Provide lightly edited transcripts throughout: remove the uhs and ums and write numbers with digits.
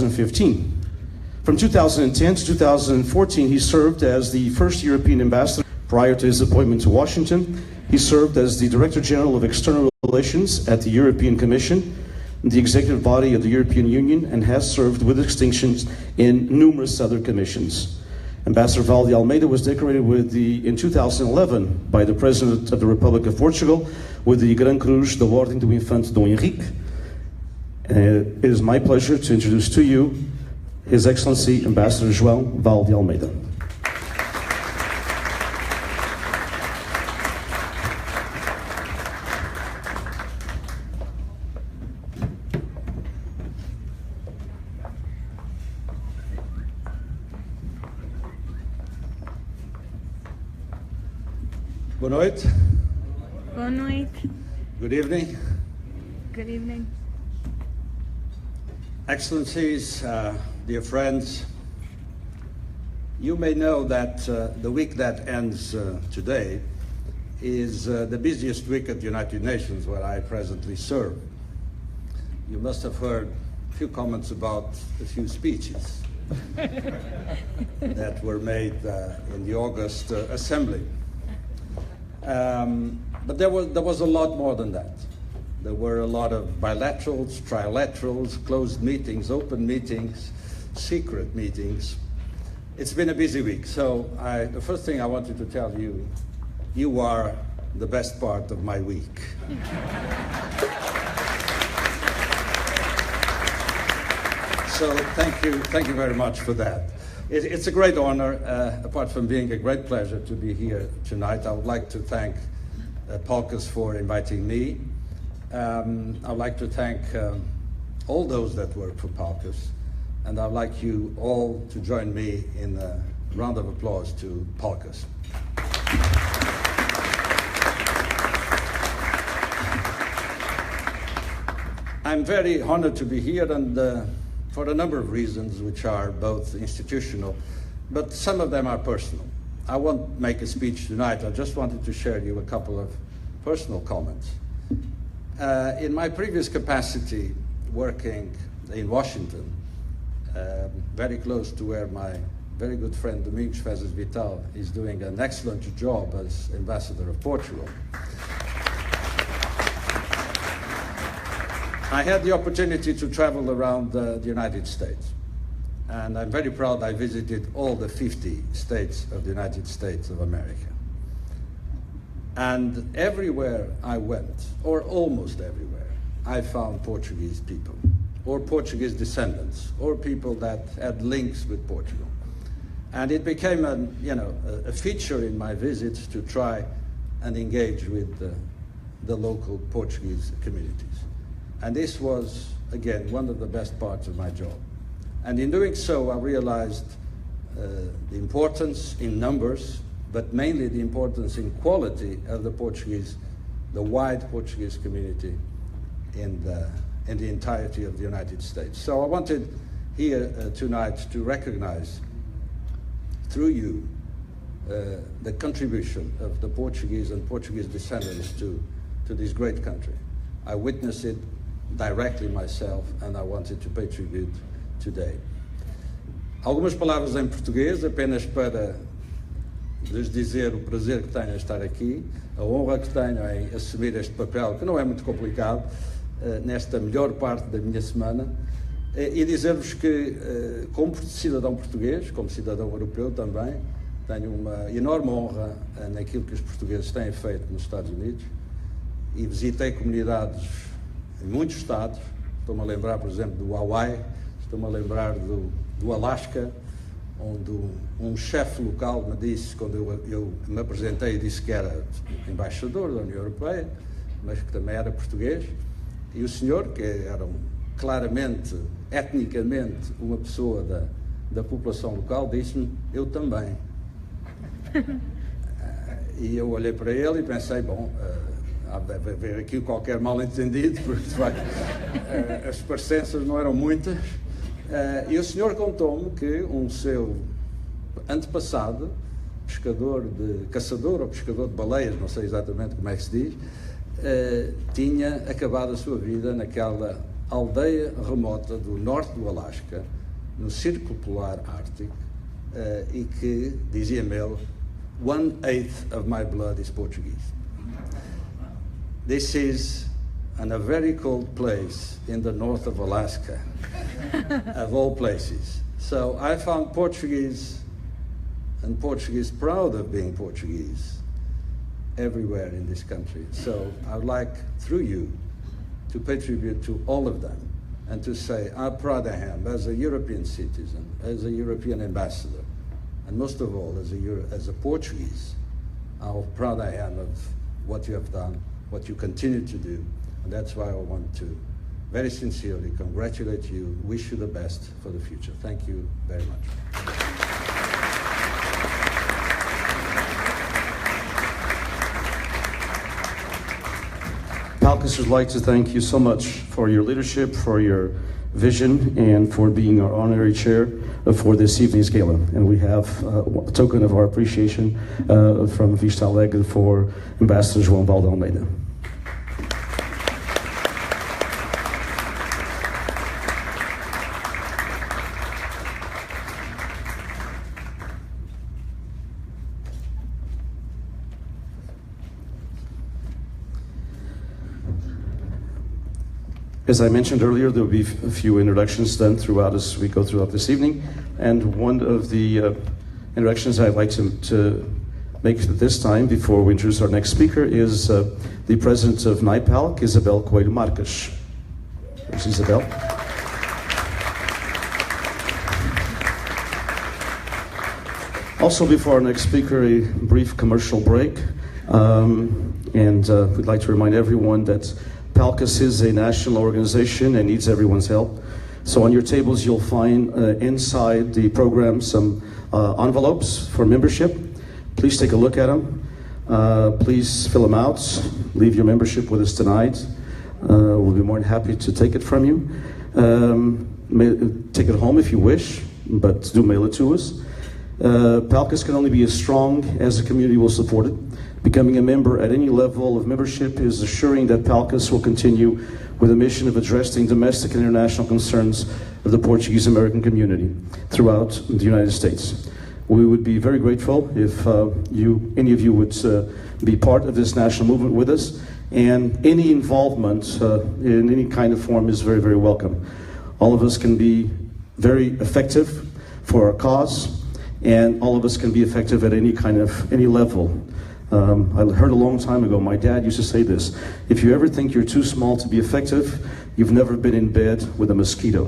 2015. From 2010 to 2014, he served as the first European ambassador. Prior to his appointment to Washington, he served as the Director General of External Relations at the European Commission, the executive body of the European Union, and has served with distinctions in numerous other commissions. Ambassador Val de Almeida was decorated in 2011 by the President of the Republic of Portugal with the Gran Cruz da Ordem do Infante Dom Henrique. It is my pleasure to introduce to you His Excellency Ambassador João Val de Almeida. Boa noite. Boa noite. Good evening. Good evening. Excellencies, dear friends, you may know that the week that ends today is the busiest week at the United Nations where I presently serve. You must have heard a few comments about a few speeches that were made in the August Assembly. But there was a lot more than that. There were a lot of bilaterals, trilaterals, closed meetings, open meetings, secret meetings. It's been a busy week, so the first thing I wanted to tell you, you are the best part of my week. So thank you very much for that. It's a great honor, apart from being a great pleasure to be here tonight. I would like to thank PALCUS for inviting me. I'd like to thank all those that work for PALCUS, and I'd like you all to join me in a round of applause to PALCUS. I'm very honored to be here, and for a number of reasons, which are both institutional, but some of them are personal. I won't make a speech tonight. I just wanted to share you a couple of personal comments. In my previous capacity, working in Washington, very close to where my very good friend Domingos Fezes Vital is doing an excellent job as Ambassador of Portugal, I had the opportunity to travel around the United States. And I'm very proud I visited all the 50 states of the United States of America. And everywhere I went, or almost everywhere, I found Portuguese people, or Portuguese descendants, or people that had links with Portugal. And it became a feature in my visits to try and engage with the local Portuguese communities. And this was, again, one of the best parts of my job. And in doing so, I realized the importance in numbers, but mainly the importance in quality of the wide Portuguese community in the entirety of the United States. So I wanted here tonight to recognize, through you, the contribution of the Portuguese and Portuguese descendants to this great country. I witnessed it directly myself, and I wanted to pay tribute today. Algumas palavras em português, apenas para lhes dizer o prazer que tenho em estar aqui, a honra que tenho em assumir este papel, que não é muito complicado, nesta melhor parte da minha semana, e dizer-vos que, como cidadão português, como cidadão europeu também, tenho uma enorme honra naquilo que os portugueses têm feito nos Estados Unidos, e visitei comunidades em muitos estados. Estou-me a lembrar, por exemplo, do Hawaii, estou-me a lembrar do Alasca, onde um chefe local me disse, quando eu me apresentei, disse que era embaixador da União Europeia, mas que também era português, e o senhor, que era claramente, etnicamente, uma pessoa da população local, disse-me, eu também. E eu olhei para ele e pensei, bom, deve haver aqui qualquer mal-entendido, porque de facto as parecenças não eram muitas. E o senhor contou-me que um seu antepassado, caçador ou pescador de baleias, não sei exatamente como é que se diz, tinha acabado a sua vida naquela aldeia remota do norte do Alasca, no Círculo Polar Ártico, e que, dizia-me ele, 1/8 of my blood is Portuguese. This is in a very cold place in the north of Alaska, of all places. So I found Portuguese, and Portuguese proud of being Portuguese, everywhere in this country. So I would like, through you, to pay tribute to all of them and to say how proud I am as a European citizen, as a European ambassador, and most of all as a Portuguese, how proud I am of what you have done, what you continue to do. And that's why I want to very sincerely congratulate you, wish you the best for the future. Thank you very much. PALCUS would like to thank you so much for your leadership, for your vision, and for being our honorary chair for this evening's gala. And we have a token of our appreciation from Vista Alegre for Ambassador João Valde Almeida. As I mentioned earlier, there will be a few introductions done throughout as we go throughout this evening. And one of the introductions I'd like to make at this time, before we introduce our next speaker, is the president of NIPALC, Isabel Coelho Marques. There's Isabel. Also, before our next speaker, a brief commercial break. We'd like to remind everyone that PALCUS is a national organization and needs everyone's help. So on your tables you'll find inside the program some envelopes for membership. Please take a look at them. Please fill them out. Leave your membership with us tonight. We'll be more than happy to take it from you. Take it home if you wish, but do mail it to us. PALCUS can only be as strong as the community will support it. Becoming a member at any level of membership is assuring that PALCUS will continue with a mission of addressing domestic and international concerns of the Portuguese American community throughout the United States. We would be very grateful if any of you would be part of this national movement with us, and any involvement in any kind of form is very, very welcome. All of us can be very effective for our cause, and all of us can be effective at any level. I heard a long time ago, my dad used to say this: if you ever think you're too small to be effective, you've never been in bed with a mosquito.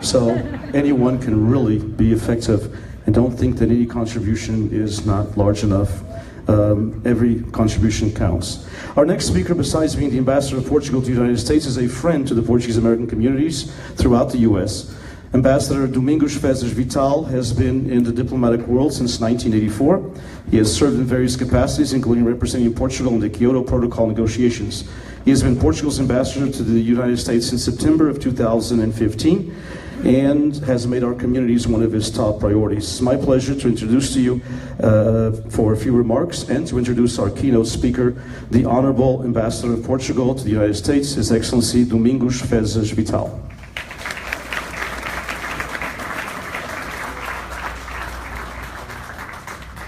So anyone can really be effective, and don't think that any contribution is not large enough. Every contribution counts. Our next speaker, besides being the ambassador of Portugal to the United States, is a friend to the Portuguese American communities throughout the U.S. Ambassador Domingos Fezes Vital has been in the diplomatic world since 1984. He has served in various capacities, including representing Portugal in the Kyoto Protocol negotiations. He has been Portugal's ambassador to the United States since September of 2015 and has made our communities one of his top priorities. It's my pleasure to introduce to you for a few remarks and to introduce our keynote speaker, the Honorable Ambassador of Portugal to the United States, His Excellency Domingos Fezes Vital.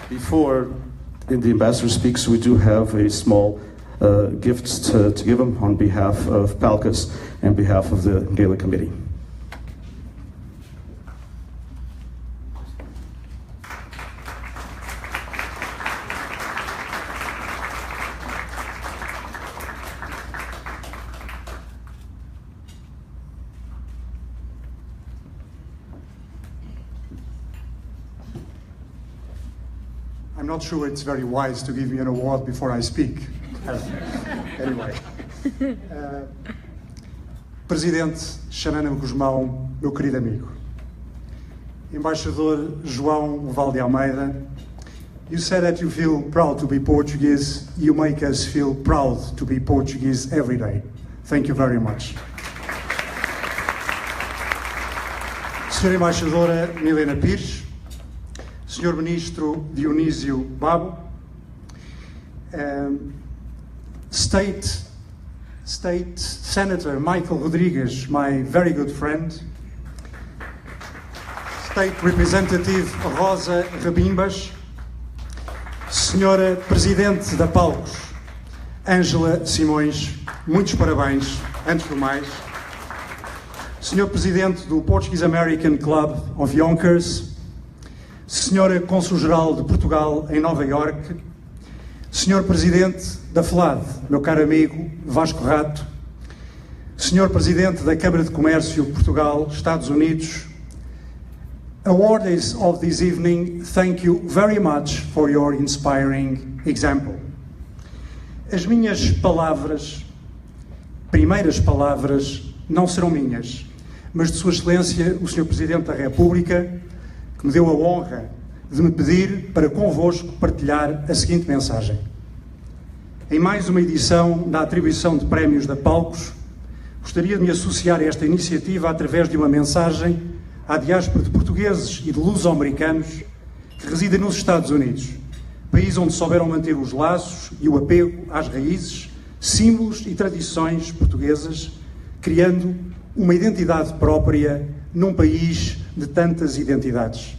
Before the ambassador speaks, we do have a small gift to give him on behalf of PALCUS and behalf of the Gala Committee. I'm not sure it's very wise to give me an award before I speak. Anyway. Presidente Xanana Guzmão, meu querido amigo. Embaixador João Valde Almeida, you said that you feel proud to be Portuguese. You make us feel proud to be Portuguese every day. Thank you very much. Senhora Embaixadora Milena Pires, Senhor Ministro Dionísio Babo, State Senator Michael Rodrigues, my very good friend, State Representative Rosa Rabimbas, Senhora Presidente da PALCUS, Ângela Simões, muitos parabéns, antes do mais. Senhor Presidente do Portuguese American Club of Yonkers, Senhora Cônsul-Geral de Portugal em Nova Iorque, Senhor Presidente da FLAD, meu caro amigo Vasco Rato, Senhor Presidente da Câmara de Comércio de Portugal, Estados Unidos, awardees of this evening, thank you very much for your inspiring example. As minhas palavras, primeiras palavras, não serão minhas, mas de Sua Excelência, o Sr. Presidente da República, que me deu a honra de me pedir para convosco partilhar a seguinte mensagem. Em mais uma edição da atribuição de prémios da PALCUS, gostaria de me associar a esta iniciativa através de uma mensagem à diáspora de portugueses e de luso-americanos que residem nos Estados Unidos, país onde souberam manter os laços e o apego às raízes, símbolos e tradições portuguesas, criando uma identidade própria num país de tantas identidades.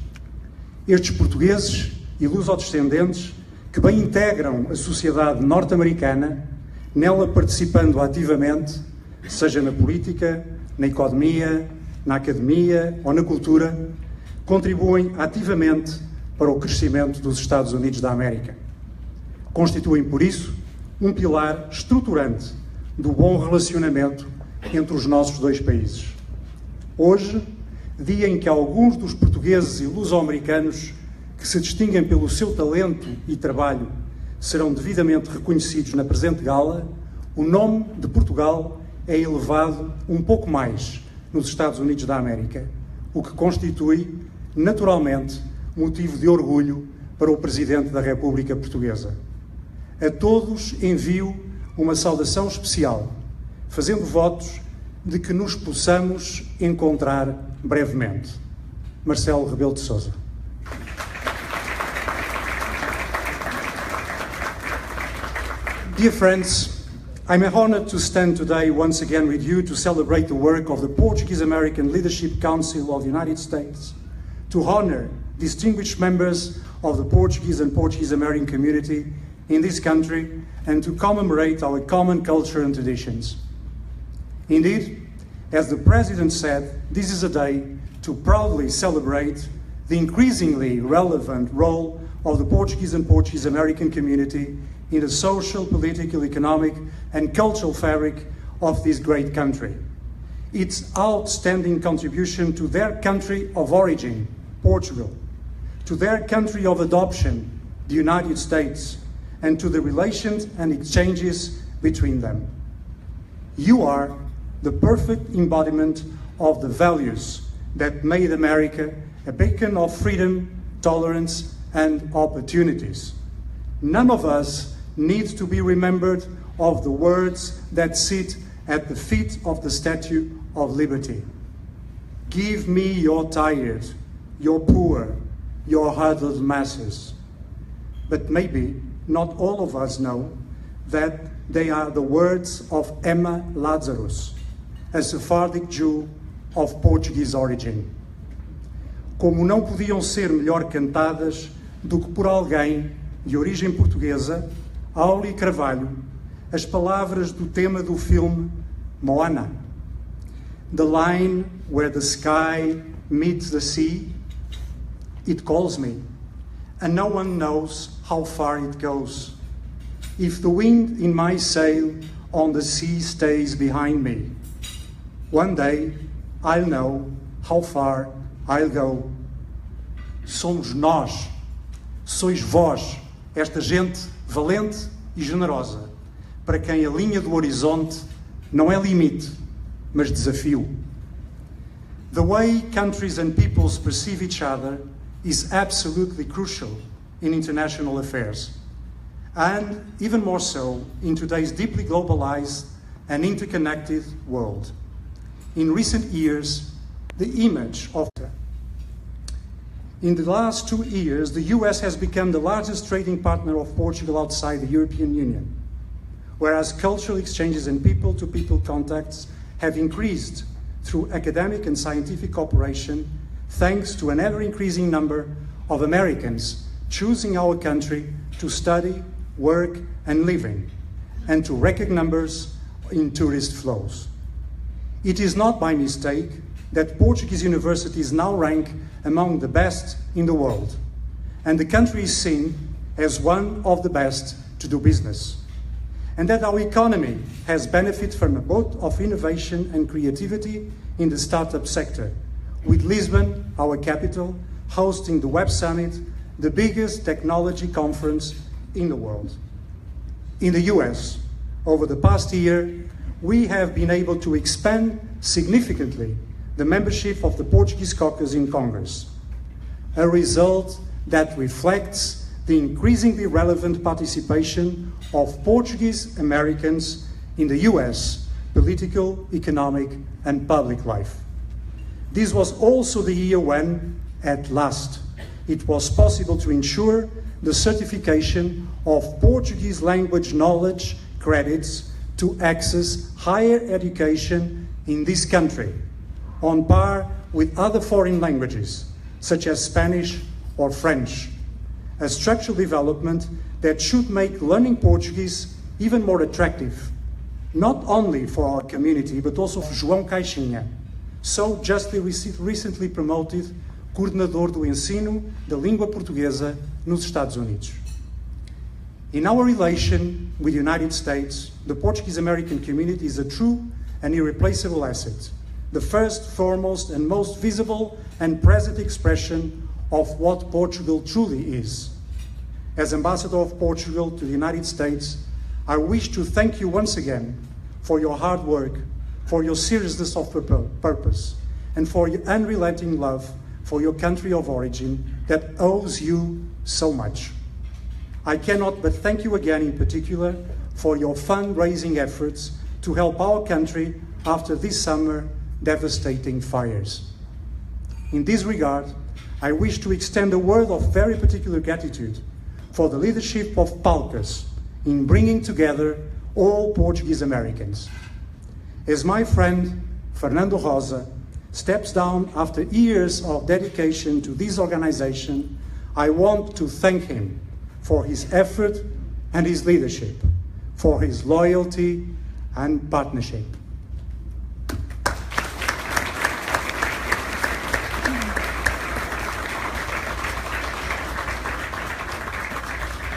Estes portugueses e luso-descendentes que bem integram a sociedade norte-americana, nela participando ativamente, seja na política, na economia, na academia ou na cultura, contribuem ativamente para o crescimento dos Estados Unidos da América. Constituem, por isso, um pilar estruturante do bom relacionamento entre os nossos dois países. Hoje, dia em que alguns dos portugueses e luso-americanos que se distinguem pelo seu talento e trabalho serão devidamente reconhecidos na presente gala, o nome de Portugal é elevado um pouco mais nos Estados Unidos da América, o que constitui, naturalmente, motivo de orgulho para o Presidente da República Portuguesa. A todos envio uma saudação especial, fazendo votos de que nos possamos encontrar brevemente. Marcelo Rebelo de Sousa. Dear friends, I'm honored to stand today once again with you to celebrate the work of the Portuguese American Leadership Council of the United States, to honor distinguished members of the Portuguese and Portuguese American community in this country, and to commemorate our common culture and traditions. Indeed, as the President said, this is a day to proudly celebrate the increasingly relevant role of the Portuguese and Portuguese American community in the social, political, economic and cultural fabric of this great country. Its outstanding contribution to their country of origin, Portugal, to their country of adoption, the United States, and to the relations and exchanges between them. You are the perfect embodiment of the values that made America a beacon of freedom, tolerance, and opportunities. None of us needs to be remembered of the words that sit at the feet of the Statue of Liberty. Give me your tired, your poor, your huddled masses. But maybe not all of us know that they are the words of Emma Lazarus, a Sephardic Jew of Portuguese origin. Como não podiam ser melhor cantadas do que por alguém de origem portuguesa, Auli Carvalho, as palavras do tema do filme Moana. The line where the sky meets the sea, it calls me, and no one knows how far it goes. If the wind in my sail on the sea stays behind me, one day I'll know how far I'll go. Somos nós, sois vós, esta gente valente e generosa, para quem a linha do horizonte não é limite, mas desafio. The way countries and peoples perceive each other is absolutely crucial in international affairs, and even more so in today's deeply globalized and interconnected world. In recent years, the image of In the last 2 years, the US has become the largest trading partner of Portugal outside the European Union, whereas cultural exchanges and people-to-people contacts have increased through academic and scientific cooperation, thanks to an ever-increasing number of Americans choosing our country to study, work, and live in, and to record numbers in tourist flows. It is not by mistake that Portuguese universities now rank among the best in the world, and the country is seen as one of the best to do business, and that our economy has benefited from a boat of innovation and creativity in the startup sector, with Lisbon, our capital, hosting the Web Summit, the biggest technology conference in the world. In the US, over the past year, we have been able to expand significantly the membership of the Portuguese caucus in Congress, a result that reflects the increasingly relevant participation of Portuguese Americans in the US political, economic, and public life. This was also the year when, at last, it was possible to ensure the certification of Portuguese language knowledge credits to access higher education in this country, on par with other foreign languages, such as Spanish or French, a structural development that should make learning Portuguese even more attractive, not only for our community, but also for João Caixinha, so justly recently promoted coordenador do ensino da língua portuguesa nos Estados Unidos. In our relation with the United States, the Portuguese American community is a true and irreplaceable asset, the first, foremost, and most visible and present expression of what Portugal truly is. As Ambassador of Portugal to the United States, I wish to thank you once again for your hard work, for your seriousness of purpose, and for your unrelenting love for your country of origin that owes you so much. I cannot but thank you again in particular for your fundraising efforts to help our country after this summer devastating fires. In this regard, I wish to extend a word of very particular gratitude for the leadership of PALCUS in bringing together all Portuguese Americans. As my friend Fernando Rosa steps down after years of dedication to this organization, I want to thank him for his effort and his leadership, for his loyalty and partnership.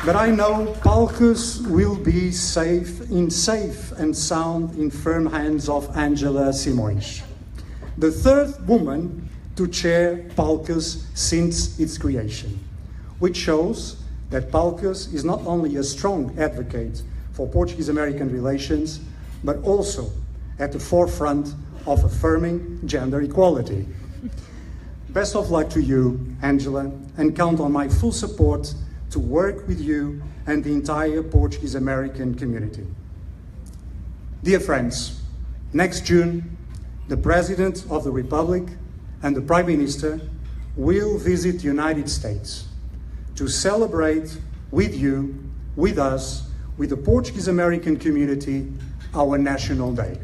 But I know PALCUS will be safe and sound in firm hands of Angela Simões, the third woman to chair PALCUS since its creation, which shows that PALCUS is not only a strong advocate for Portuguese-American relations, but also at the forefront of affirming gender equality. Best of luck to you, Angela, and count on my full support to work with you and the entire Portuguese-American community. Dear friends, next June, the President of the Republic and the Prime Minister will visit the United States to celebrate with you, with us, with the Portuguese-American community, our National Day,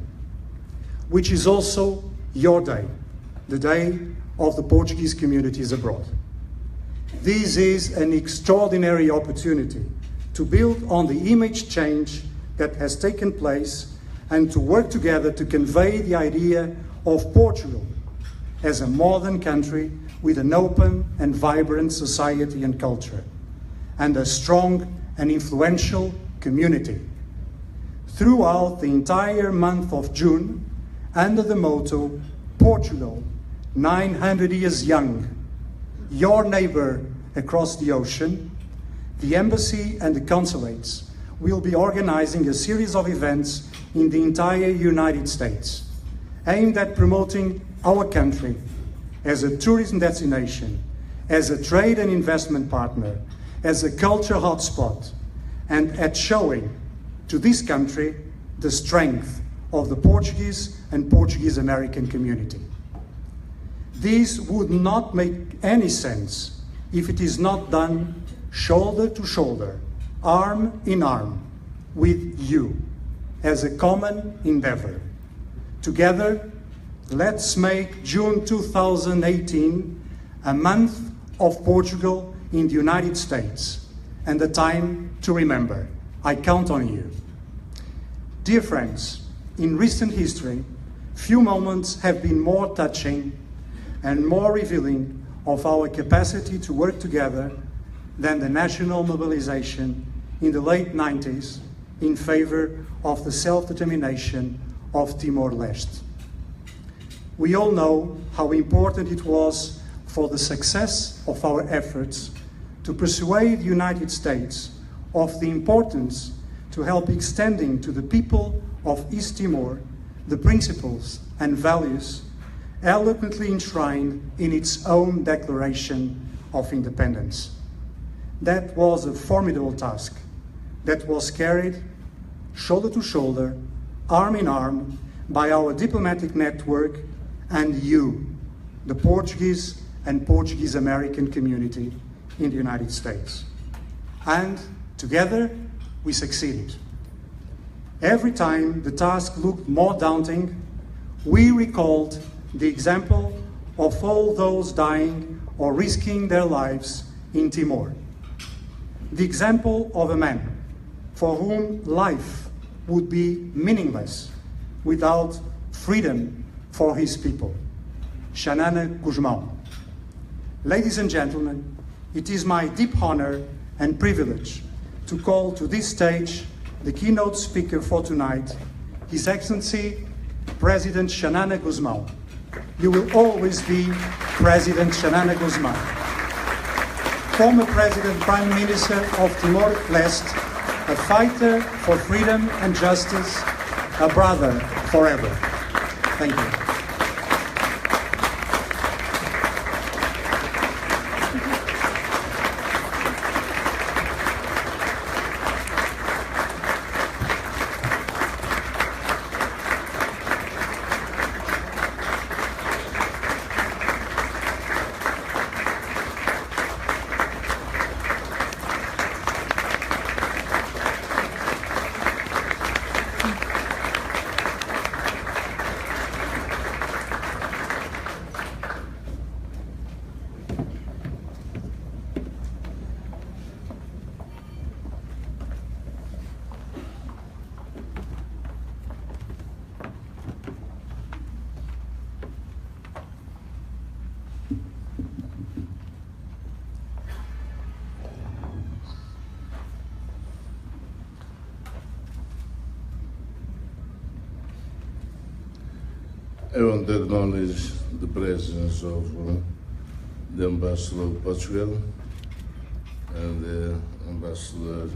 which is also your day, the day of the Portuguese communities abroad. This is an extraordinary opportunity to build on the image change that has taken place and to work together to convey the idea of Portugal as a modern country with an open and vibrant society and culture, and a strong and influential community. Throughout the entire month of June, under the motto, Portugal, 900 years young, your neighbor across the ocean, the embassy and the consulates will be organizing a series of events in the entire United States, aimed at promoting our country as a tourism destination, as a trade and investment partner, as a culture hotspot, and at showing to this country the strength of the Portuguese and Portuguese-American community. This would not make any sense if it is not done shoulder to shoulder, arm in arm, with you, as a common endeavor. Together, let's make June 2018 a month of Portugal in the United States, and a time to remember. I count on you. Dear friends, in recent history, few moments have been more touching and more revealing of our capacity to work together than the national mobilization in the late 90s in favor of the self-determination of Timor-Leste. We all know how important it was for the success of our efforts to persuade the United States of the importance to help extending to the people of East Timor the principles and values eloquently enshrined in its own Declaration of Independence. That was a formidable task that was carried shoulder to shoulder, arm in arm, by our diplomatic network and you, the Portuguese and Portuguese American community in the United States. And together, we succeeded. Every time the task looked more daunting, we recalled the example of all those dying or risking their lives in Timor. The example of a man for whom life would be meaningless without freedom for his people, Xanana Guzmão. Ladies and gentlemen, it is my deep honor and privilege to call to this stage the keynote speaker for tonight, His Excellency President Xanana Guzmão. You will always be President Xanana Guzmão. Former President, Prime Minister of Timor-Leste, a fighter for freedom and justice, a brother forever. Thank you. I want to acknowledge the presence of the Ambassador of Portugal and the Ambassador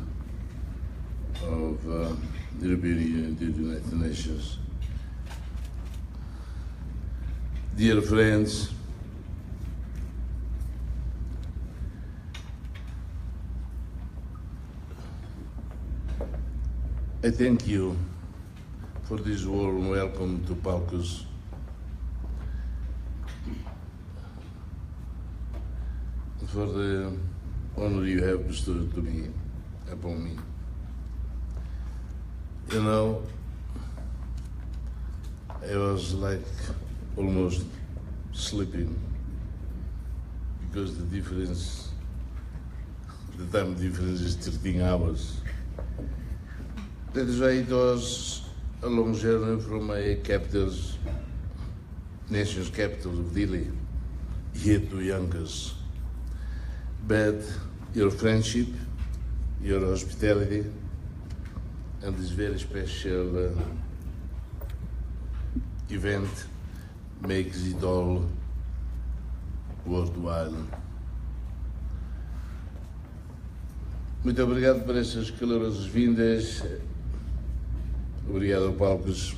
of the European Union to the United Nations. Dear friends, I thank you for this warm welcome to PALCUS. For the honor you have bestowed upon me. You know, I was like almost sleeping because the time difference is 13 hours. That is why it was a long journey from my nation's capital of Delhi, here to Yonkers. But your friendship, your hospitality, and this very special event makes it all worthwhile. Muito obrigado por essas calorosas vindas. Obrigado ao PALCUS,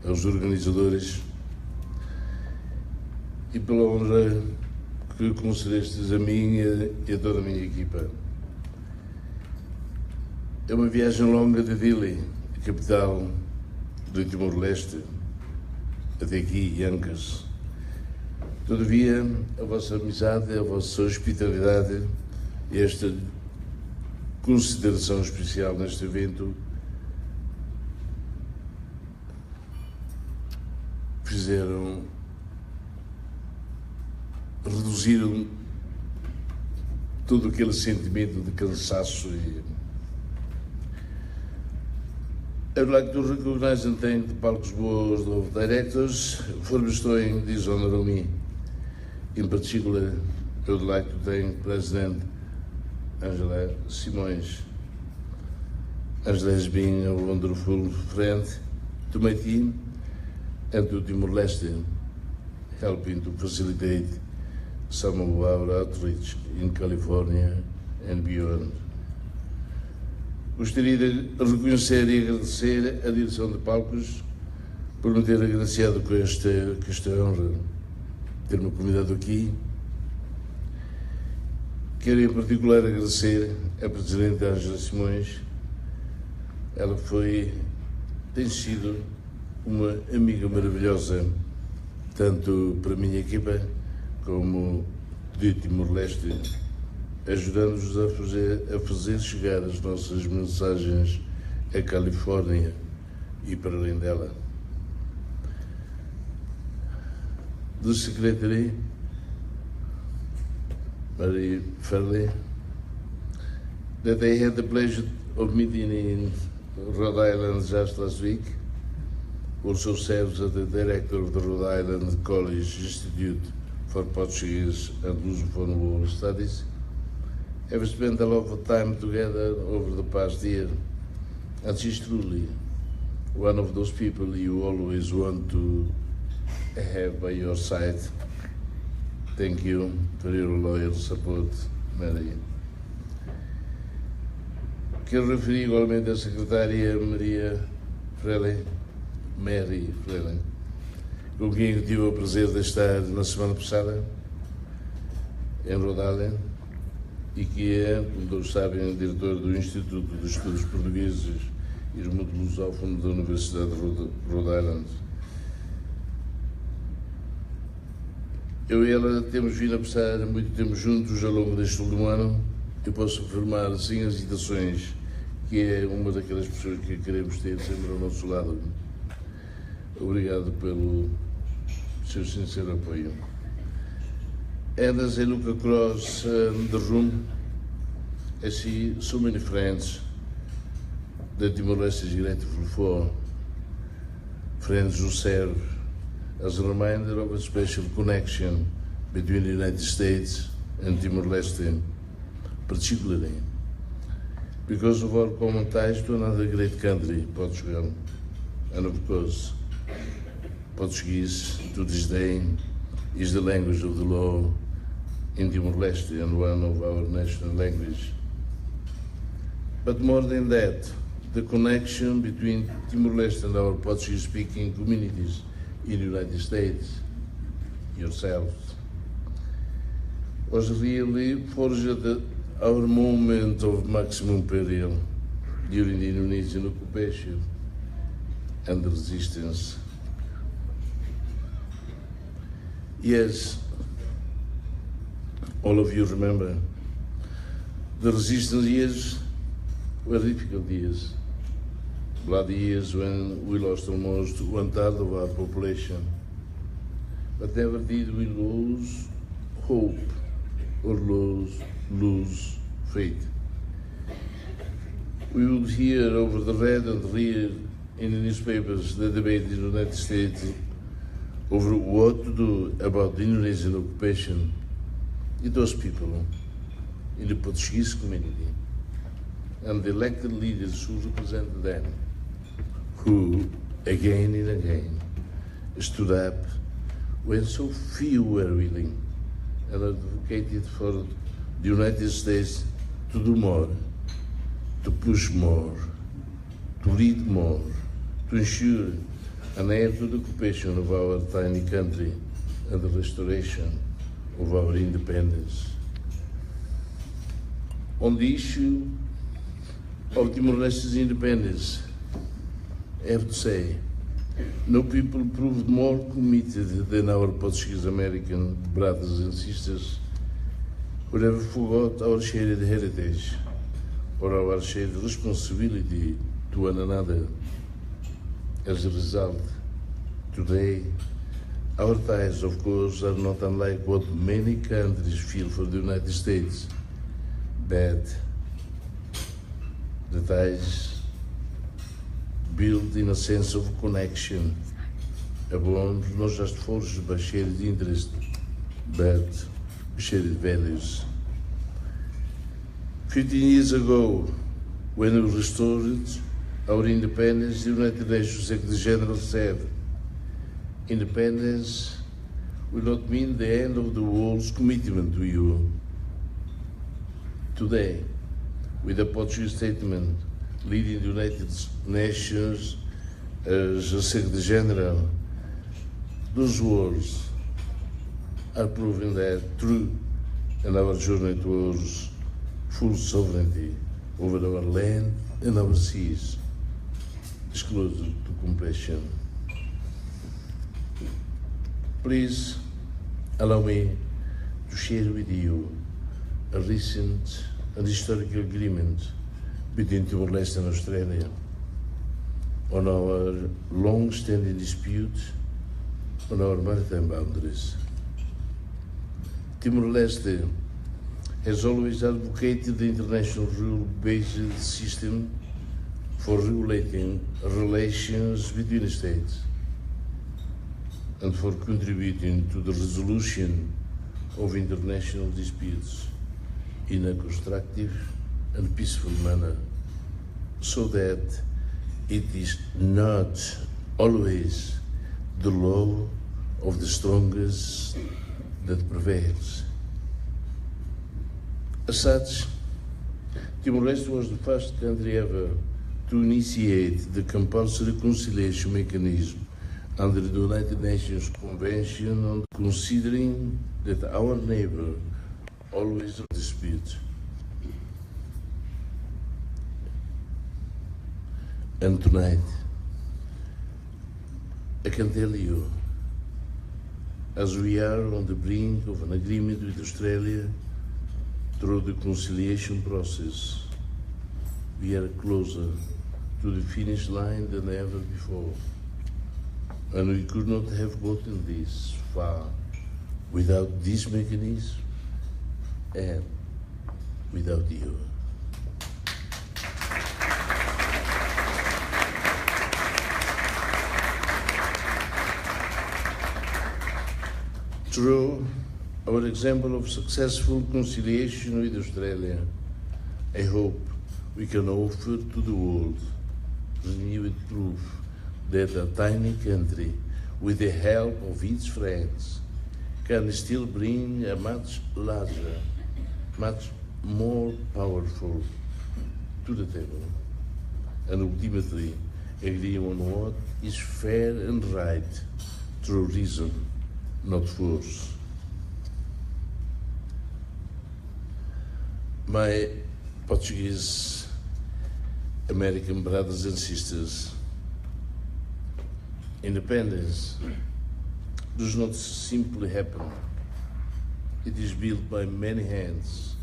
aos organizadores e pela honra que concedestes a mim e a toda a minha equipa. É uma viagem longa de Dili, a capital do Timor-Leste, até aqui, Yonkers. Todavia, a vossa amizade, a vossa hospitalidade e esta consideração especial neste evento fizeram reduziram todo aquele sentimento de cansaço. I'd like to recognize and thank the PALCUS Board of Directors for bestowing this honor on me. In particular, I would like to thank President Angela Simões. Angela has been a wonderful friend to my team and to Timor-Leste, helping to facilitate some of our outreach in California and beyond. Gostaria de reconhecer e agradecer a direção de PALCUS por me ter agraciado com esta honra, ter-me convidado aqui. Quero em particular agradecer à Presidente Ângela Simões. Ela tem sido uma amiga maravilhosa, tanto para a minha equipa como de Timor-Leste, ajudando-nos a fazer chegar as nossas mensagens à Califórnia e para além dela. The Secretary, Mary Fairley, that I had the pleasure of meeting in Rhode Island just last week, also serves as the director of the Rhode Island College Institute for Portuguese and Lusophone World Studies. Have spent a lot of time together over the past year, and she's truly one of those people you always want to have by your side. Thank you for your loyal support, Mary. Quero referir igualmente a secretária Mary Freire, com quem eu tive o prazer de estar na semana passada em Rhode Island e que é, como todos sabem, diretor do Instituto de Estudos Portugueses e Lusófono da Universidade de Rhode Island. Eu e ela temos vindo a passar muito tempo juntos ao longo deste último ano. Eu posso afirmar, sem hesitações, que é uma daquelas pessoas que queremos ter sempre ao nosso lado. Obrigado pelo seu sincero apoio. And as I look across the room, I see so many friends that Timor-Leste is grateful for. Friends who serve as a reminder of a special connection between the United States and Timor-Leste, particularly because of our common ties to another great country, Portugal, and of course, Portuguese to this day is the language of the law in Timor-Leste and one of our national languages. But more than that, the connection between Timor-Leste and our Portuguese-speaking communities in the United States, yourselves, was really forged at our moment of maximum peril during the Indonesian occupation and the resistance. Yes, all of you remember, the resistance years were difficult years, bloody years when we lost almost 1/3 of our population. But never did we lose hope or lose faith. We would hear over the red and read in the newspapers the debate in the United States over what to do about the Indonesian occupation. It was people in the Portuguese community and the elected leaders who represented them who, again and again, stood up when so few were willing and advocated for the United States to do more, to push more, to lead more, to ensure an end to the occupation of our tiny country and the restoration of our independence. On the issue of Timor-Leste's independence, I have to say, no people proved more committed than our Portuguese-American brothers and sisters who never forgot our shared heritage or our shared responsibility to one another. As a result, today, Our ties, of course, are not unlike what many countries feel for the United States, but the ties build in a sense of connection, a bond not just forged by shared interest, but shared values. 15 years ago, when we restored our independence, the United Nations Secretary General said, "Independence will not mean the end of the world's commitment to you." Today, with the Portuguese statement leading the United Nations as Secretary General, those words are proving that true in our journey towards full sovereignty over our land and our seas is closer to completion. Please allow me to share with you a recent and historical agreement between Timor-Leste and Australia on our long-standing dispute on our maritime boundaries. Timor-Leste has always advocated the international rule-based system for regulating relations between states and for contributing to the resolution of international disputes in a constructive and peaceful manner, so that it is not always the law of the strongest that prevails. As such, Timor-Leste was the first country ever to initiate the compulsory conciliation mechanism under the United Nations Convention on considering that our neighbor always disputes. And tonight, I can tell you, as we are on the brink of an agreement with Australia through the conciliation process, we are closer to the finish line than ever before. And we could not have gotten this far without this mechanism and without you. Through our example of successful conciliation with Australia, I hope we can offer to the world renewed proof that a tiny country, with the help of its friends, can still bring a much larger, much more powerful to the table, and ultimately agree on what is fair and right through reason, not force. My Portuguese American brothers and sisters, independence does not simply happen. It is built by many hands.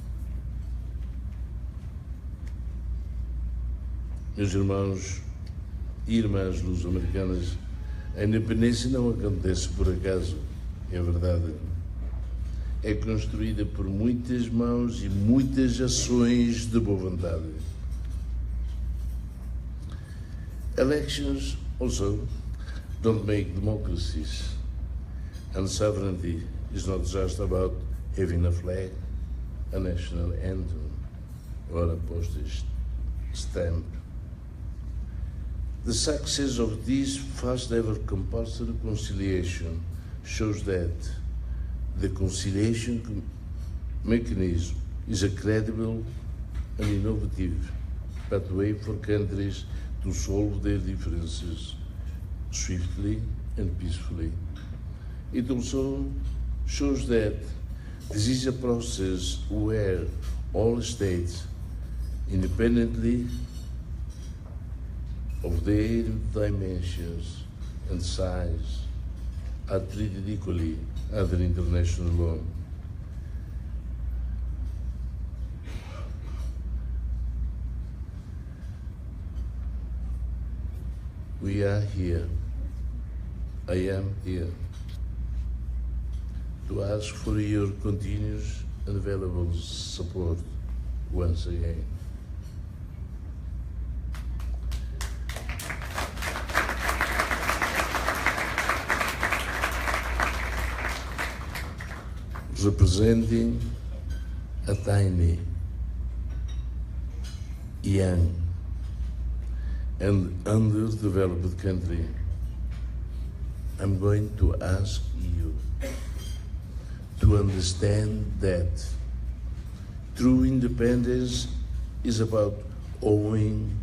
Meus irmãos e irmãs luso-americanas, a independência não acontece por acaso, é verdade. É construída por muitas mãos e muitas ações de boa vontade. Elections also don't make democracies, and sovereignty is not just about having a flag, a national anthem, or a postage stamp. The success of this first ever compulsory conciliation shows that the conciliation mechanism is a credible and innovative pathway for countries to solve their differences swiftly and peacefully. It also shows that this is a process where all states, independently of their dimensions and size, are treated equally under international law. We are here. I am here to ask for your continuous and valuable support once again. Representing a tiny, young, and underdeveloped country, I'm going to ask you to understand that true independence is about owning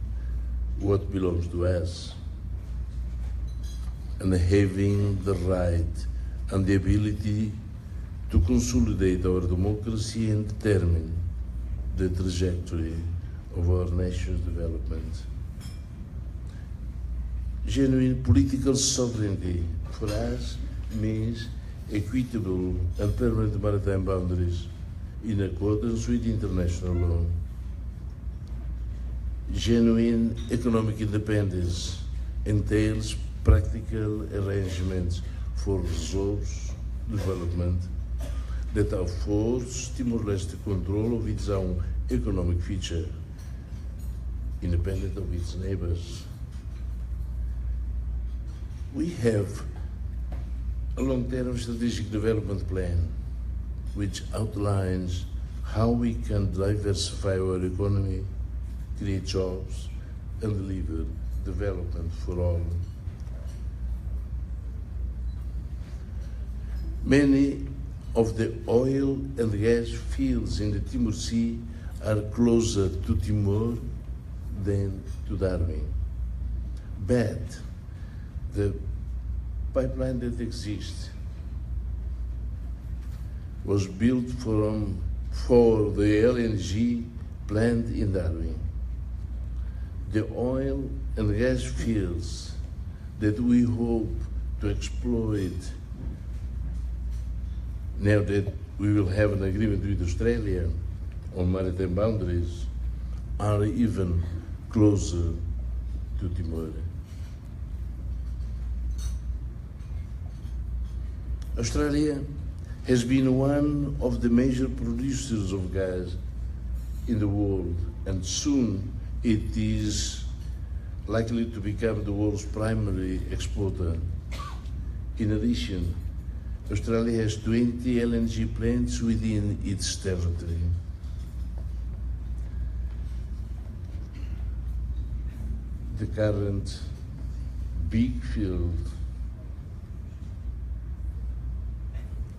what belongs to us and having the right and the ability to consolidate our democracy and determine the trajectory of our nation's development. Genuine political sovereignty for us means equitable and permanent maritime boundaries in accordance with international law. Genuine economic independence entails practical arrangements for resource development that affords Timor-Leste control of its own economic future, independent of its neighbors. We have a long-term strategic development plan which outlines how we can diversify our economy, create jobs, and deliver development for all. Many of the oil and gas fields in the Timor Sea are closer to Timor than to Darwin. But the pipeline that exists was built for the LNG plant in Darwin. The oil and gas fields that we hope to exploit now that we will have an agreement with Australia on maritime boundaries are even closer to Timor. Australia has been one of the major producers of gas in the world, and soon it is likely to become the world's primary exporter. In addition, Australia has 20 LNG plants within its territory. The current big field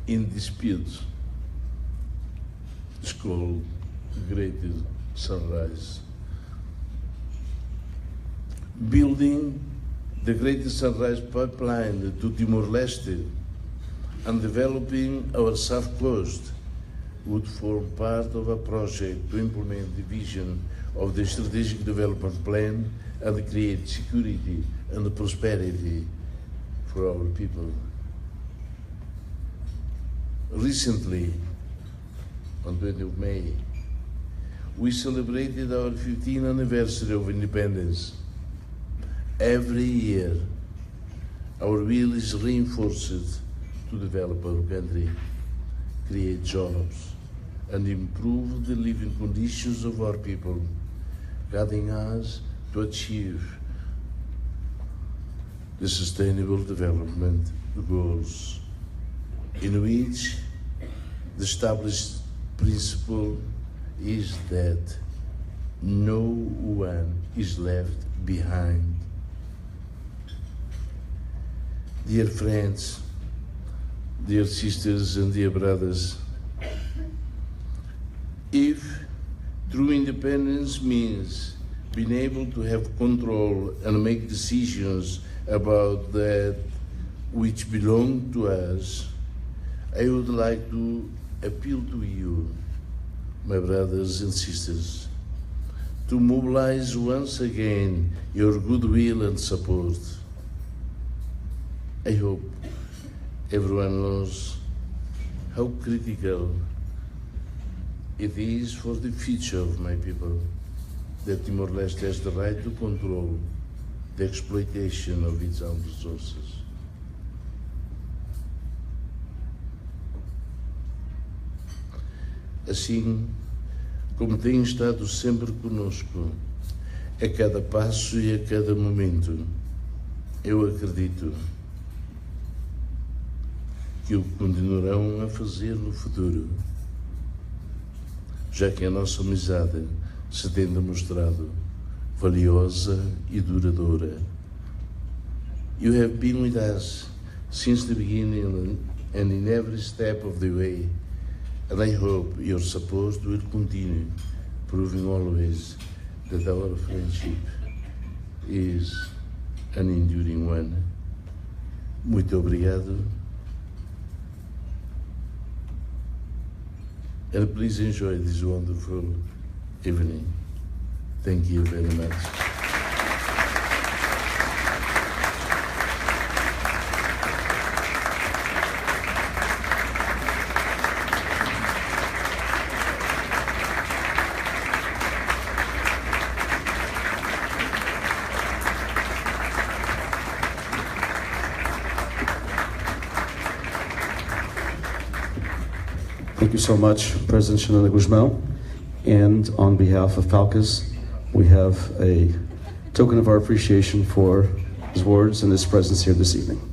in dispute is called Greater Sunrise. Building the Greater Sunrise pipeline to Timor-Leste and developing our south coast would form part of a project to implement the vision of the Strategic Development Plan and create security and prosperity for our people. Recently, on 20th of May, we celebrated our 15th anniversary of independence. Every year, our will is reinforced to develop our country, create jobs, and improve the living conditions of our people, guiding us to achieve the sustainable development goals, in which the established principle is that no one is left behind. Dear friends, dear sisters and dear brothers, if true independence means being able to have control and make decisions about that which belong to us, I would like to appeal to you, my brothers and sisters, to mobilize once again your goodwill and support. I hope everyone knows how critical it is for the future of my people that Timor-Leste has the right to control the exploitation of its own resources. assim como tem estado sempre conosco, a cada passo e a cada momento. Eu acredito que o continuarão a fazer no futuro, já que a nossa amizade se tem demonstrado valiosa e duradoura. You have been with us since the beginning and in every step of the way, and I hope your support will continue, proving always that our friendship is an enduring one. Muito obrigado. And please enjoy this wonderful evening. Thank you very much. Thank you so much, President Xanana Guzmão. And on behalf of PALCUS, we have a token of our appreciation for his words and his presence here this evening.